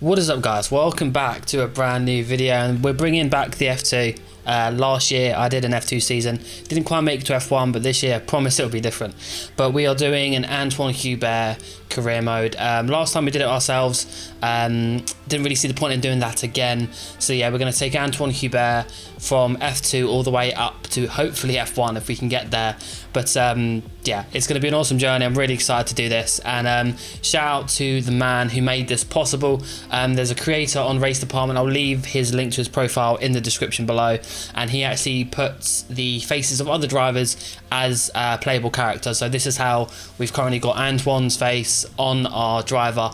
What is up, guys? Welcome back to a brand new video, and we're bringing back the F2. Last year I did an F2 season, didn't quite make it to F1, but this year I promise it'll be different. But we are doing an Anthoine Hubert career mode. Last time we did it ourselves, didn't really see the point in doing that again. So yeah, we're going to take Anthoine Hubert from F2 all the way up to hopefully F1 if we can get there. But yeah, it's going to be an awesome journey. I'm really excited to do this, and shout out to the man who made this possible. There's a creator on Race Department. I'll leave his link to his profile in the description below, and he actually puts the faces of other drivers as playable characters. So this is how we've currently got Anthoine's face on our driver,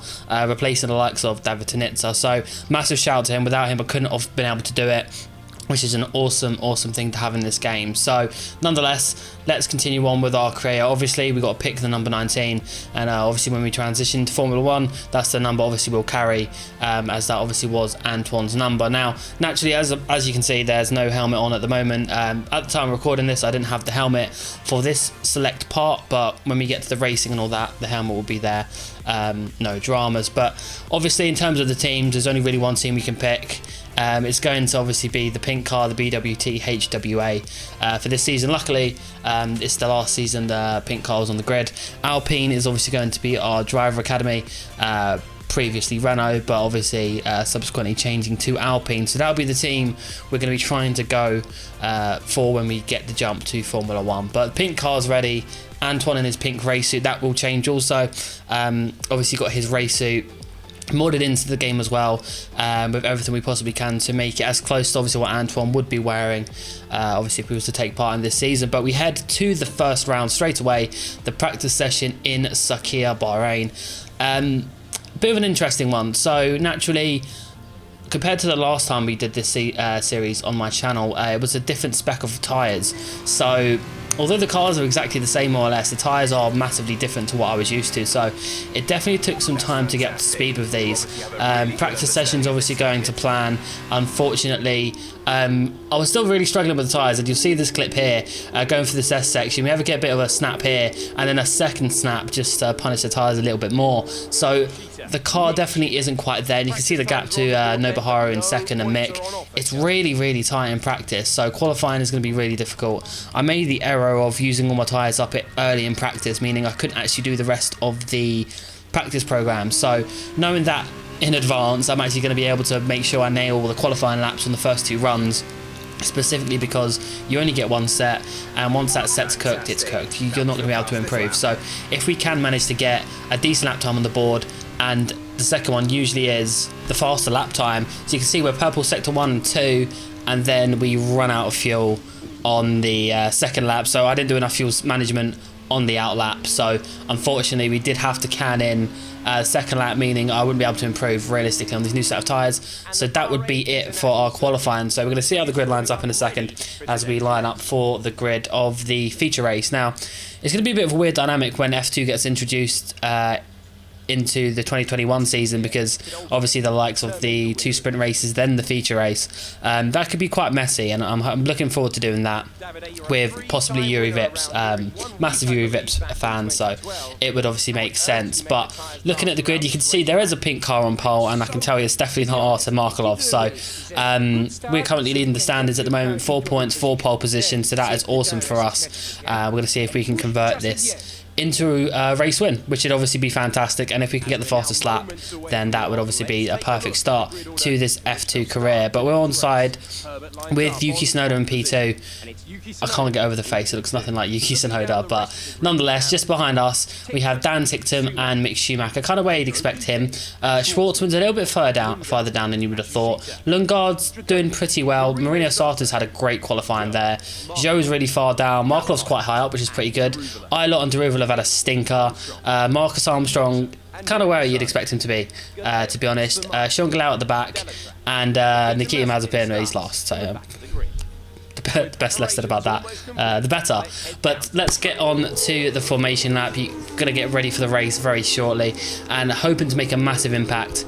replacing the likes of David Tanitza. So massive shout out to him. Without him I couldn't have been able to do it, which is an awesome thing to have in this game. So nonetheless, let's continue on with our career. Obviously we've got to pick the number 19, and obviously when we transition to Formula 1, that's the number obviously we'll carry, as that obviously was Anthoine's number. Now naturally, as you can see, there's no helmet on at the moment. At the time of recording this, I didn't have the helmet for this select part, but when we get to the racing and all that, the helmet will be there. No dramas. But obviously in terms of the teams, there's only really one team we can pick. It's going to obviously be the pink car, the BWT HWA, for this season. Luckily, it's the last season the pink car was on the grid. Alpine is obviously going to be our driver academy, previously Renault, but obviously subsequently changing to Alpine. So that'll be the team we're going to be trying to go for when we get the jump to Formula 1. But the pink car's ready. Anthoine in his pink race suit, that will change also. Obviously got his race suit modded into the game as well, with everything we possibly can to make it as close to obviously what Anthoine would be wearing, obviously if he was to take part in this season. But we head to the first round straight away, the practice session in Sakhir, Bahrain. Bit of an interesting one. So naturally, compared to the last time we did this series on my channel, it was a different spec of tyres. So although the cars are exactly the same more or less, the tyres are massively different to what I was used to. So it definitely took some time to get up to speed with these. Practice sessions obviously going to plan. Unfortunately, I was still really struggling with the tyres, and you'll see this clip here, going for this S section. We ever get a bit of a snap here, and then a second snap just to punish the tyres a little bit more. So the car definitely isn't quite there, and you can see the gap to Nobuharu in second and Mick. It's really tight in practice, so qualifying is going to be really difficult. I made the error of using all my tyres up early in practice, meaning I couldn't actually do the rest of the practice program. So knowing that in advance, I'm actually going to be able to make sure I nail all the qualifying laps on the first two runs, specifically because you only get one set, and once that set's cooked, it's cooked. You're not going to be able to improve. So if we can manage to get a decent lap time on the board, and the second one usually is the faster lap time, so you can see we're purple sector 1 and 2, and then we run out of fuel on the second lap. So I didn't do enough fuel management on the out lap, so unfortunately we did have to can in second lap, meaning I wouldn't be able to improve realistically on these new set of tyres. So that would be it for our qualifying. So we're going to see how the grid lines up in a second as we line up for the grid of the feature race. Now it's going to be a bit of a weird dynamic when F2 gets introduced into the 2021 season, because obviously the likes of the 2 sprint races, then the feature race, that could be quite messy, and I'm looking forward to doing that with possibly Yuri Vips, massive Yuri Vips fan, so it would obviously make sense. But looking at the grid, you can see there is a pink car on pole, and I can tell you it's definitely not Artem Markelov. So we're currently leading the standards at the moment, 4 points, 4 pole positions, so that is awesome for us. We're going to see if we can convert this into a race win, which would obviously be fantastic. And if we can get the fastest lap, then that would obviously be a perfect start to this F2 career. But we're on side with Yuki Tsunoda in P2. I can't get over the face, it looks nothing like Yuki Tsunoda, but nonetheless, just behind us we have Dan Ticktum and Mick Schumacher, kind of where you'd expect him. Schwartzman's a little bit farther down than you would have thought. Lundgaard's doing pretty well. Marino Sarto's had a great qualifying there. Zhou's really far down. Markelov's quite high up, which is pretty good. Ilott and Derivil have had a stinker. Marcus Armstrong, kind of where you'd expect him to be honest. Sean Galao at the back, and Nikita Mazepin, he's lost. So the best less said about that, the better. But let's get on to the formation lap. You're going to get ready for the race very shortly, and hoping to make a massive impact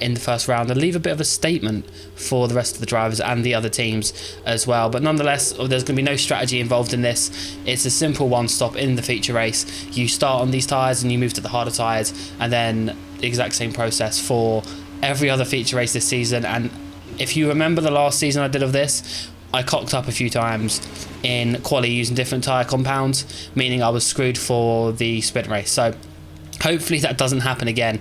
in the first round and leave a bit of a statement for the rest of the drivers and the other teams as well. But nonetheless, there's going to be no strategy involved in this. It's a simple one stop in the feature race. You start on these tyres and you move to the harder tyres, and then the exact same process for every other feature race this season. And if you remember the last season I did of this, I cocked up a few times in quali using different tyre compounds, meaning I was screwed for the sprint race. So hopefully that doesn't happen again.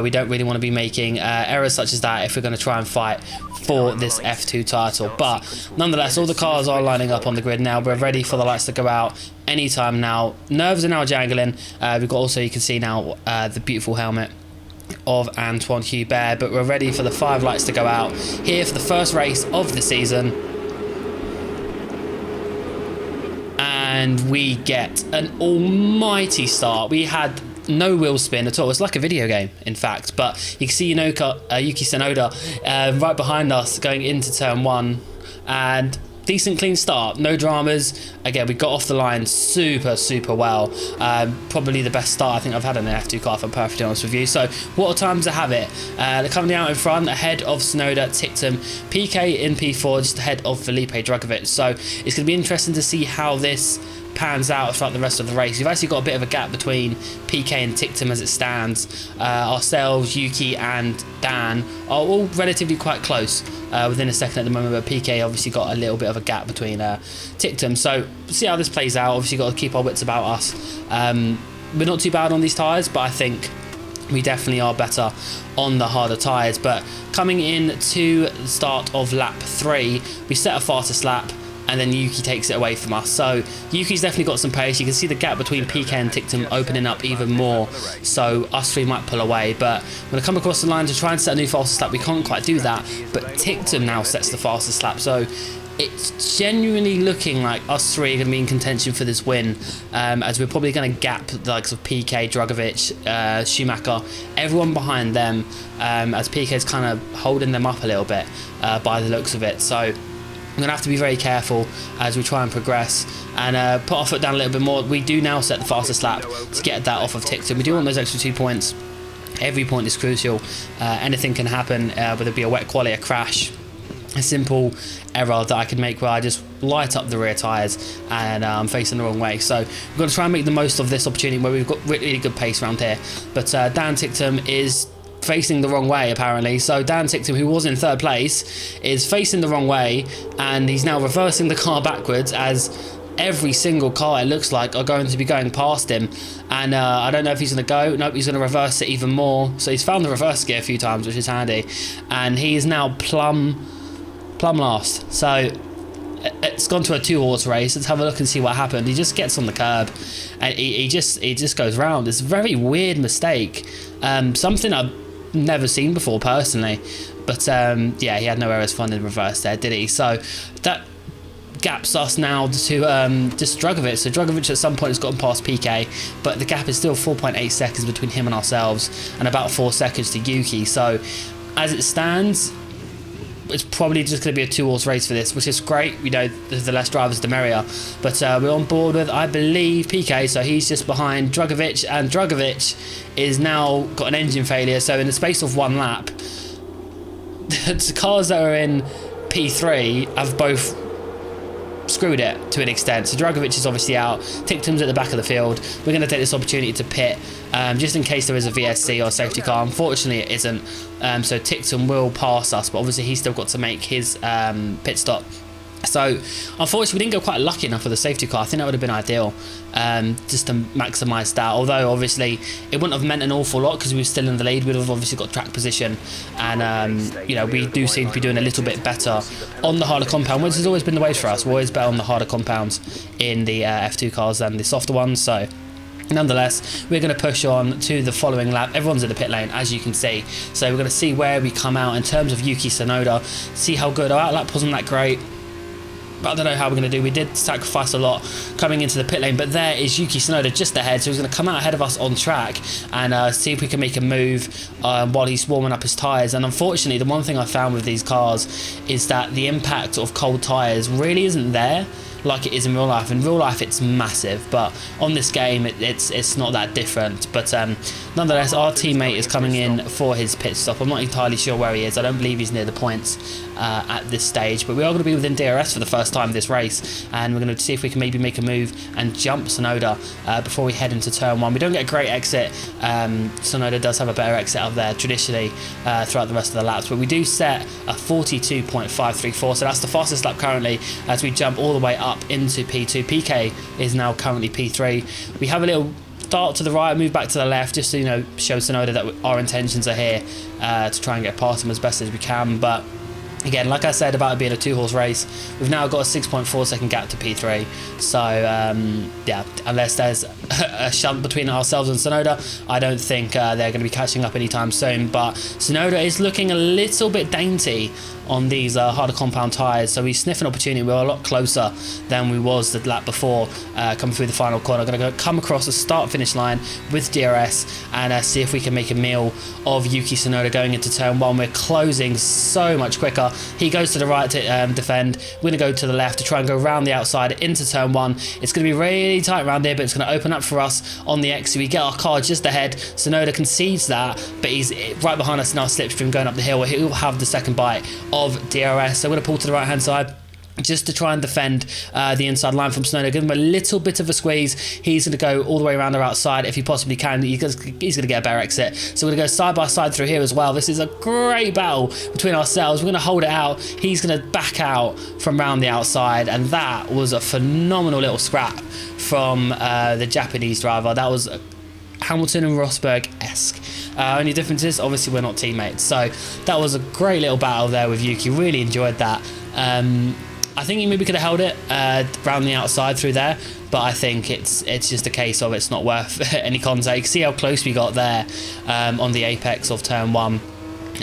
We don't really want to be making errors such as that if we're going to try and fight for this F2 title. But nonetheless, all the cars are lining up on the grid now. We're ready for the lights to go out anytime now. Nerves are now jangling. We've got also, you can see now, the beautiful helmet of Anthoine Hubert. But we're ready for the 5 lights to go out here for the first race of the season. And we get an almighty start. We had no wheel spin at all. It's like a video game, in fact. But you can see Yuki Tsunoda right behind us going into turn 1. And decent clean start, no dramas. Again, we got off the line super well. Probably the best start I think I've had in an F2 car, if I'm perfectly honest with you. So what a time to have it. They're coming out in front ahead of Tsunoda, Ticktum, PK in P4 just ahead of Felipe Drugovich. So it's going to be interesting to see how this pans out throughout the rest of the race. You've actually got a bit of a gap between PK and Ticktum as it stands. Ourselves, Yuki and Dan are all relatively quite close within a second at the moment, but PK obviously got a little bit of a gap between Ticktum. So see how this plays out. Obviously got to keep our wits about us. We're not too bad on these tyres, but I think we definitely are better on the harder tyres. But coming in to the start of lap 3, we set a fastest lap, and then Yuki takes it away from us. So Yuki's definitely got some pace. You can see the gap between PK and Ticktum opening up even more, so us 3 might pull away. But when I come across the line to try and set a new fastest lap, we can't quite do that, but Ticktum now sets the fastest lap. So it's genuinely looking like us 3 are going to be in contention for this win, as we're probably going to gap the likes of PK, Drugovich, Schumacher, everyone behind them, as PK's kind of holding them up a little bit by the looks of it. So we're going to have to be very careful as we try and progress and put our foot down a little bit more. We do now set the fastest lap to get that off of Ticktum. We do want those extra 2 points. Every point is crucial. Anything can happen, whether it be a wet quali, a crash, a simple error that I could make where I just light up the rear tyres and I'm facing the wrong way. So we've got to try and make the most of this opportunity where we've got really good pace around here. But Dan Ticktum is facing the wrong way apparently. So Dan Ticktum, who was in 3rd place, is facing the wrong way, and he's now reversing the car backwards as every single car, it looks like, are going to be going past him. And I don't know if he's going to go. Nope, he's going to reverse it even more. So he's found the reverse gear a few times, which is handy, and he is now plumb last. So it's gone to a 2-horse race. Let's have a look and see what happened. He just gets on the curb and he just goes round. It's a very weird mistake, something I've never seen before personally, but yeah, he had no errors found in reverse there, did he? So that gaps us now to just Drugovich. So Drugovich at some point has gotten past PK, but the gap is still 4.8 seconds between him and ourselves, and about 4 seconds to Yuki. So as it stands, it's probably just going to be a 2-horse race for this, which is great. You know, the less drivers, the merrier. But we're on board with, I believe, PK, so he's just behind Drugovich, and Drugovich is now got an engine failure. So in the space of 1 lap, the cars that are in P3 have both screwed it to an extent. So Drugovich is obviously out. Ticktum's at the back of the field. We're going to take this opportunity to pit, just in case there is a VSC or safety car. Unfortunately, it isn't. So Ticktum will pass us, but obviously he's still got to make his pit stop. So unfortunately, we didn't go quite lucky enough with the safety car. I think that would have been ideal, just to maximise that. Although obviously it wouldn't have meant an awful lot because we were still in the lead. We'd have obviously got track position, and you know, we do seem to be doing a little bit better on the harder compound, which has always been the way for us. We're always better on the harder compounds in the F2 cars than the softer ones. So nonetheless, we're going to push on to the following lap. Everyone's in the pit lane, as you can see. So we're going to see where we come out in terms of Yuki Tsunoda, see how good. Our outlap wasn't that great, but I don't know how we're going to do. We did sacrifice a lot coming into the pit lane, but there is Yuki Tsunoda just ahead, so he's going to come out ahead of us on track and see if we can make a move while he's warming up his tyres. And unfortunately, the one thing I found with these cars is that the impact of cold tyres really isn't there. like it is in real life. In real life it's massive, but on this game it's not that different. But nonetheless, our teammate is coming in for his pit stop. I'm not entirely sure where he is. I don't believe he's near the points at this stage, but we are going to be within DRS for the first time this race, and we're going to see if we can maybe make a move and jump Tsunoda before we head into turn 1. We don't get a great exit. Tsunoda does have a better exit up there traditionally throughout the rest of the laps, but we do set a 42.534, so that's the fastest lap currently as we jump all the way up into P2. PK is now currently P3. We have a little start to the right, move back to the left, just to, you know, show Tsunoda that our intentions are here to try and get past him as best as we can. But again, like I said about it being a 2-horse race, we've now got a 6.4 second gap to P3. So yeah, unless there's a shunt between ourselves and Tsunoda, I don't think they're going to be catching up anytime soon. But Tsunoda is looking a little bit dainty on these harder compound tyres, so we sniff an opportunity. We're a lot closer than we was the lap before coming through the final corner. Going to come across the start finish line with DRS and see if we can make a meal of Yuki Tsunoda going into turn 1. We're closing so much quicker. He goes to the right to defend. We're going to go to the left to try and go around the outside into turn 1. It's going to be really tight around here, but it's going to open up for us on the exit. We get our car just ahead. Tsunoda concedes that, but he's right behind us in our slipstream going up the hill. He'll have the second bite of DRS. So we're going to pull to the right hand side just to try and defend the inside line from Tsunoda. Give him a little bit of a squeeze. He's going to go all the way around the outside if he possibly can. He's going to get a better exit. So we're going to go side by side through here as well. This is a great battle between ourselves. We're going to hold it out. He's going to back out from round the outside, and that was a phenomenal little scrap from the Japanese driver. That was Hamilton and Rosberg-esque. Only difference is obviously we're not teammates. So that was a great little battle there with Yuki. Really enjoyed that. I think he maybe could have held it around the outside through there, but I think it's just a case of it's not worth any contact. You can see how close we got there on the apex of turn 1,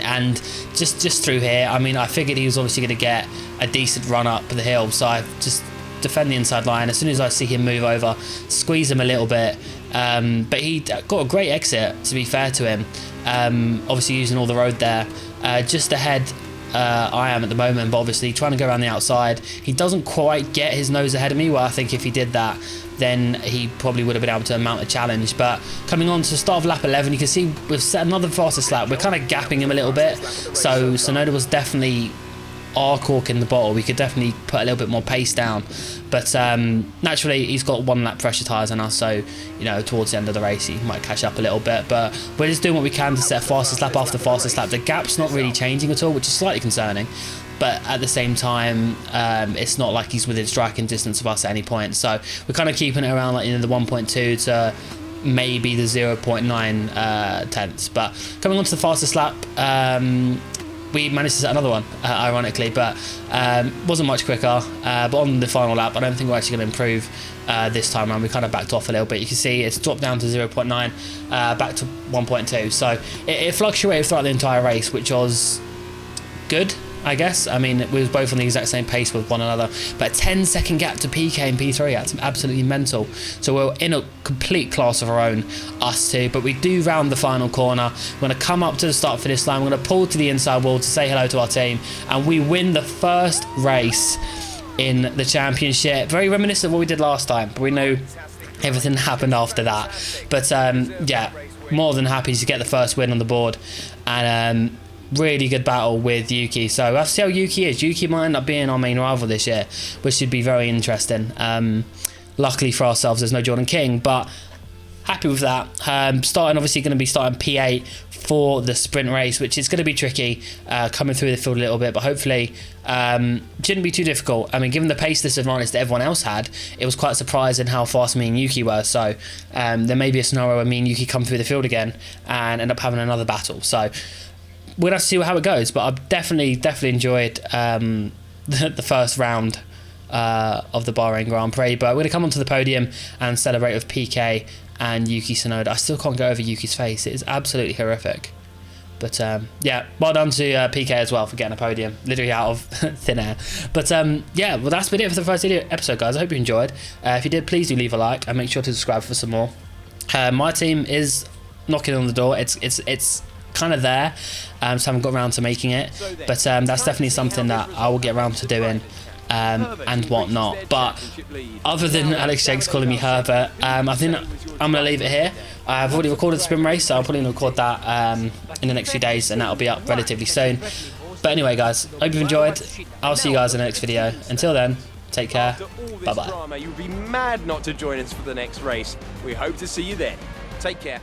and just through here. I mean, I figured he was obviously going to get a decent run up the hill, so I just defend the inside line. As soon as I see him move over, squeeze him a little bit, but he got a great exit, to be fair to him. Obviously using all the road there, just ahead I am at the moment, but obviously trying to go around the outside. He doesn't quite get his nose ahead of me, well I think if he did that then he probably would have been able to mount a challenge. But coming on to the start of lap 11, you can see we've set another fastest lap. We're kind of gapping him a little bit, so Tsunoda was definitely our cork in the bottle. We could definitely put a little bit more pace down, but naturally he's got 1 lap fresher tyres on us, so you know towards the end of the race he might catch up a little bit. But we're just doing what we can to set fastest lap after fastest lap. The gap's not really changing at all, which is slightly concerning, but at the same time it's not like he's within striking distance of us at any point, so we're kind of keeping it around like, you know, the 1.2 to maybe the 0.9 tenths. But coming on to the fastest lap, we managed to set another one, ironically, but wasn't much quicker. But on the final lap, I don't think we're actually going to improve this time around. We kind of backed off a little bit. You can see it's dropped down to 0.9, back to 1.2. So it fluctuated throughout the entire race, which was good, I guess. I mean, we was both on the exact same pace with one another, but a 10-second gap to PK and P3, that's absolutely mental. So we're in a complete class of our own, us two, but we do round the final corner. We're going to come up to the start finish line. We're going to pull to the inside wall to say hello to our team, and we win the first race in the championship. Very reminiscent of what we did last time, but we know everything happened after that. But yeah, more than happy to get the first win on the board, and really good battle with Yuki. So we'll have to see how Yuki is. Yuki might end up being our main rival this year, which should be very interesting. Luckily for ourselves, there's no Jordan King, but happy with that. Obviously going to be starting P8 for the sprint race, which is going to be tricky coming through the field a little bit, but hopefully shouldn't be too difficult. I mean, given the pace disadvantage that everyone else had, it was quite surprising how fast me and Yuki were. So there may be a scenario where me and Yuki come through the field again and end up having another battle. So we'll have to see how it goes, but I've definitely enjoyed the first round of the Bahrain Grand Prix. But we're going to come onto the podium and celebrate with PK and Yuki Tsunoda. I still can't get over Yuki's face. It is absolutely horrific. But yeah, well done to PK as well for getting a podium, literally out of thin air. But yeah, well that's been it for the first episode, guys. I hope you enjoyed. If you did, please do leave a like and make sure to subscribe for some more. My team is knocking on the door. It's kind of there, so I haven't got around to making it, but that's definitely something that I will get around to doing and whatnot. But other than Alex Jakes calling me Herbert, I think I'm going to leave it here. I've already recorded the sprint race, so I'll probably record that in the next few days, and that'll be up relatively soon. But anyway, guys, hope you've enjoyed. I'll see you guys in the next video. Until then, take care. Bye-bye. You'd be mad not to join us for the next race. We hope to see you then. Take care.